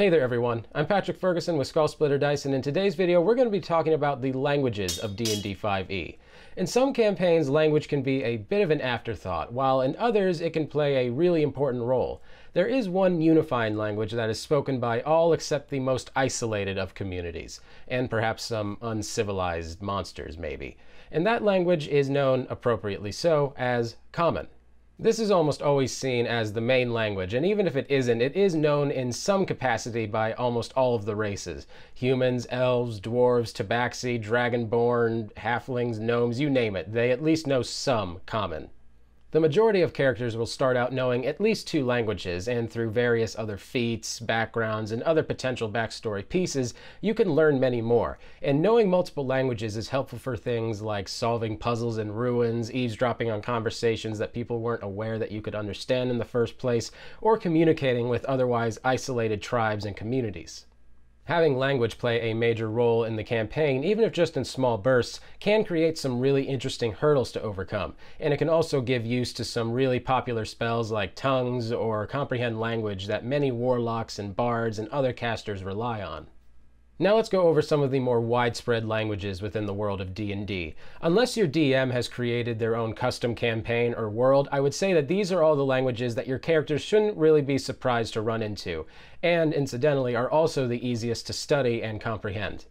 Hey there everyone, I'm Patrick Ferguson with Skull Splitter Dice, and in today's video we're going to be talking about the languages of D&D 5e. In some campaigns, language can be a bit of an afterthought, while in others it can play a really important role. There is one unifying language that is spoken by all except the most isolated of communities, and perhaps some uncivilized monsters maybe. And that language is known, appropriately so, as Common. This is almost always seen as the main language, and even if it isn't, it is known in some capacity by almost all of the races. Humans, Elves, Dwarves, Tabaxi, Dragonborn, Halflings, Gnomes, you name it, they at least know some Common. The majority of characters will start out knowing at least two languages, and through various other feats, backgrounds, and other potential backstory pieces, you can learn many more. And knowing multiple languages is helpful for things like solving puzzles in ruins, eavesdropping on conversations that people weren't aware that you could understand in the first place, or communicating with otherwise isolated tribes and communities. Having language play a major role in the campaign, even if just in small bursts, can create some really interesting hurdles to overcome, and it can also give use to some really popular spells like tongues or comprehend language that many warlocks and bards and other casters rely on. Now let's go over some of the more widespread languages within the world of D&D. Unless your DM has created their own custom campaign or world, I would say that these are all the languages that your characters shouldn't really be surprised to run into, and incidentally are also the easiest to study and comprehend.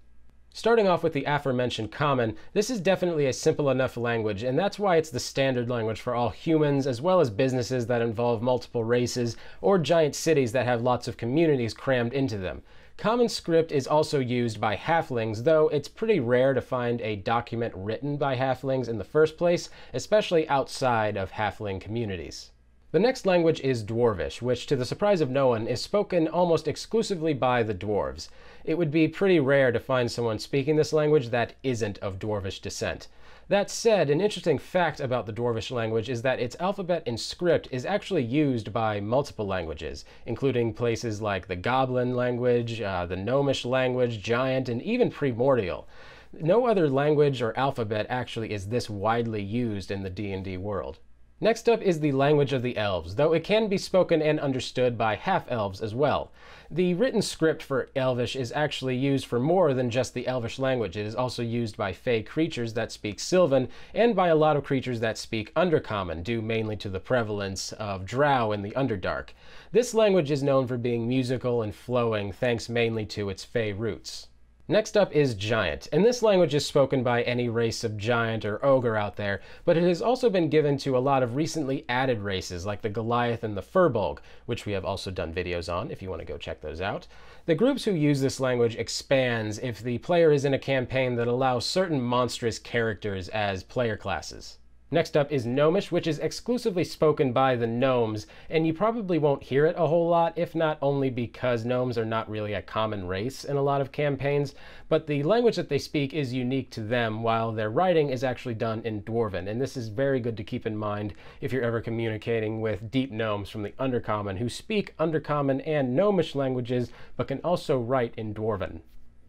Starting off with the aforementioned Common, this is definitely a simple enough language, and that's why it's the standard language for all humans, as well as businesses that involve multiple races, or giant cities that have lots of communities crammed into them. Common script is also used by Halflings, though it's pretty rare to find a document written by Halflings in the first place, especially outside of Halfling communities. The next language is Dwarvish, which, to the surprise of no one, is spoken almost exclusively by the Dwarves. It would be pretty rare to find someone speaking this language that isn't of Dwarvish descent. That said, an interesting fact about the Dwarvish language is that its alphabet and script is actually used by multiple languages, including places like the Goblin language, the Gnomish language, Giant, and even Primordial. No other language or alphabet actually is this widely used in the D&D world. Next up is the language of the Elves, though it can be spoken and understood by half-elves as well. The written script for Elvish is actually used for more than just the Elvish language. It is also used by Fey creatures that speak Sylvan, and by a lot of creatures that speak Undercommon, due mainly to the prevalence of Drow in the Underdark. This language is known for being musical and flowing, thanks mainly to its Fey roots. Next up is Giant, and this language is spoken by any race of giant or ogre out there, but it has also been given to a lot of recently added races like the Goliath and the Furbolg, which we have also done videos on if you want to go check those out. The groups who use this language expands if the player is in a campaign that allows certain monstrous characters as player classes. Next up is Gnomish, which is exclusively spoken by the Gnomes, and you probably won't hear it a whole lot, if not only because Gnomes are not really a common race in a lot of campaigns, but the language that they speak is unique to them, while their writing is actually done in Dwarven, and this is very good to keep in mind if you're ever communicating with deep Gnomes from the Undercommon who speak Undercommon and Gnomish languages, but can also write in Dwarven.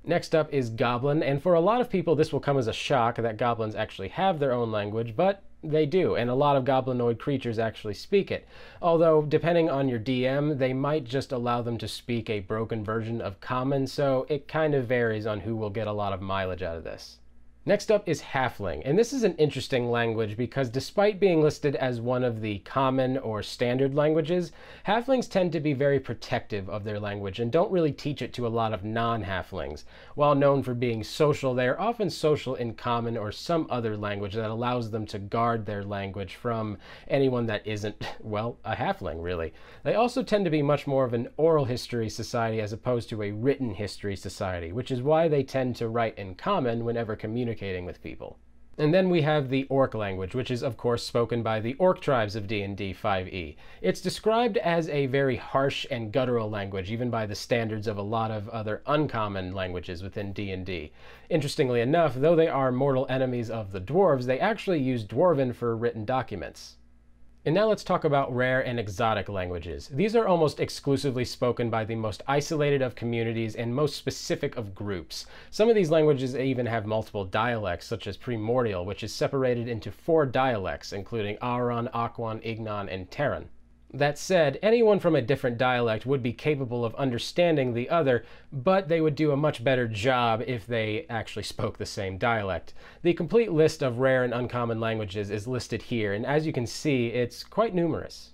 Next up is Goblin, and for a lot of people this will come as a shock that goblins actually have their own language, but they do, and a lot of goblinoid creatures actually speak it. Although, depending on your DM, they might just allow them to speak a broken version of Common, so it kind of varies on who will get a lot of mileage out of this. Next up is Halfling, and this is an interesting language because despite being listed as one of the common or standard languages, Halflings tend to be very protective of their language and don't really teach it to a lot of non-Halflings. While known for being social, they are often social in Common or some other language that allows them to guard their language from anyone that isn't, well, a Halfling, really. They also tend to be much more of an oral history society as opposed to a written history society, which is why they tend to write in Common whenever communicating with people. And then we have the Orc language, which is of course spoken by the Orc tribes of D&D 5e. It's described as a very harsh and guttural language, even by the standards of a lot of other uncommon languages within D&D. Interestingly enough, though they are mortal enemies of the Dwarves, they actually use Dwarven for written documents. And now let's talk about rare and exotic languages. These are almost exclusively spoken by the most isolated of communities and most specific of groups. Some of these languages even have multiple dialects, such as Primordial, which is separated into 4 dialects, including Auron, Aquan, Ignan, and Terran. That said, anyone from a different dialect would be capable of understanding the other, but they would do a much better job if they actually spoke the same dialect. The complete list of rare and uncommon languages is listed here, and as you can see, it's quite numerous.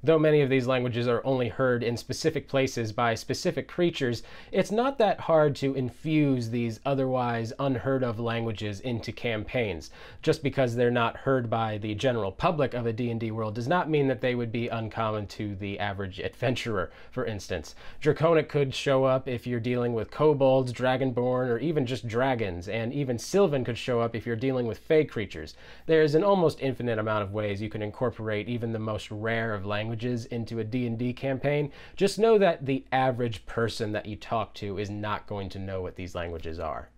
Though many of these languages are only heard in specific places by specific creatures, it's not that hard to infuse these otherwise unheard of languages into campaigns. Just because they're not heard by the general public of a D&D world does not mean that they would be uncommon to the average adventurer, for instance. Draconic could show up if you're dealing with kobolds, Dragonborn, or even just dragons, and even Sylvan could show up if you're dealing with fey creatures. There's an almost infinite amount of ways you can incorporate even the most rare of languages into a D&D campaign. Just know that the average person that you talk to is not going to know what these languages are.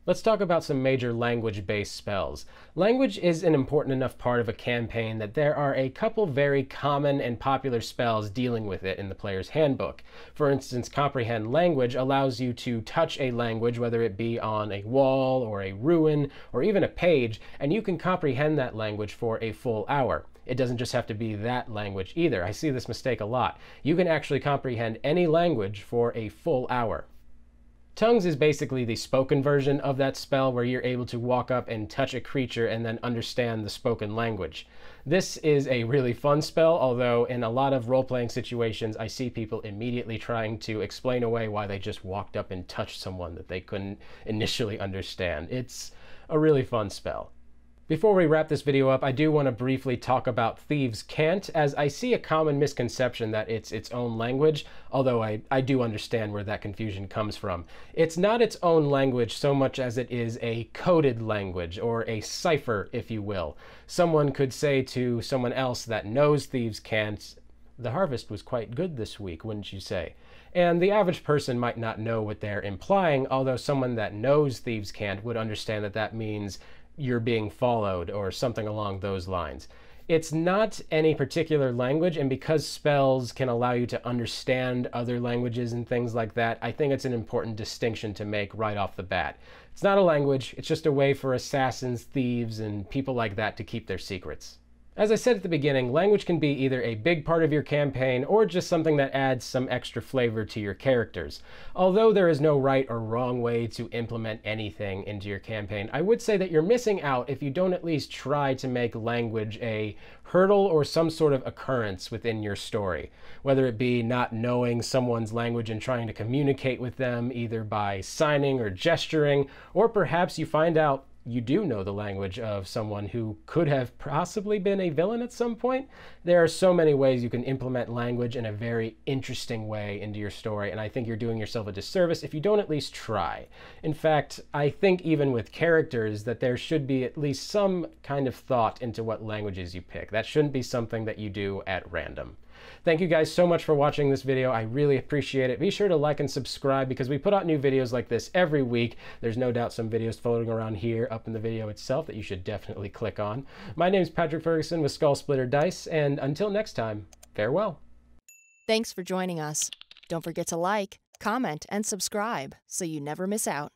Let's talk about some major language-based spells. Language is an important enough part of a campaign that there are a couple very common and popular spells dealing with it in the player's handbook. For instance, Comprehend Language allows you to touch a language, whether it be on a wall or a ruin or even a page, and you can comprehend that language for a full hour. It doesn't just have to be that language either. I see this mistake a lot. You can actually comprehend any language for a full hour. Tongues is basically the spoken version of that spell, where you're able to walk up and touch a creature and then understand the spoken language. This is a really fun spell, although in a lot of role-playing situations I see people immediately trying to explain away why they just walked up and touched someone that they couldn't initially understand. It's a really fun spell. Before we wrap this video up, I do want to briefly talk about Thieves' Cant, as I see a common misconception that it's its own language, although I do understand where that confusion comes from. It's not its own language so much as it is a coded language, or a cipher, if you will. Someone could say to someone else that knows Thieves' Cant, "The harvest was quite good this week, wouldn't you say?" And the average person might not know what they're implying, although someone that knows Thieves' Cant would understand that that means you're being followed, or something along those lines. It's not any particular language, and because spells can allow you to understand other languages and things like that, I think it's an important distinction to make right off the bat. It's not a language, it's just a way for assassins, thieves, and people like that to keep their secrets. As I said at the beginning, language can be either a big part of your campaign or just something that adds some extra flavor to your characters. Although there is no right or wrong way to implement anything into your campaign, I would say that you're missing out if you don't at least try to make language a hurdle or some sort of occurrence within your story. Whether it be not knowing someone's language and trying to communicate with them either by signing or gesturing, or perhaps you find out you do know the language of someone who could have possibly been a villain at some point. There are so many ways you can implement language in a very interesting way into your story, and I think you're doing yourself a disservice if you don't at least try. In fact, I think even with characters that there should be at least some kind of thought into what languages you pick. That shouldn't be something that you do at random. Thank you guys so much for watching this video. I really appreciate it. Be sure to like and subscribe because we put out new videos like this every week. There's no doubt some videos floating around here up in the video itself that you should definitely click on. My name's Patrick Ferguson with Skull Splitter Dice, and until next time, farewell. Thanks for joining us. Don't forget to like, comment, and subscribe so you never miss out.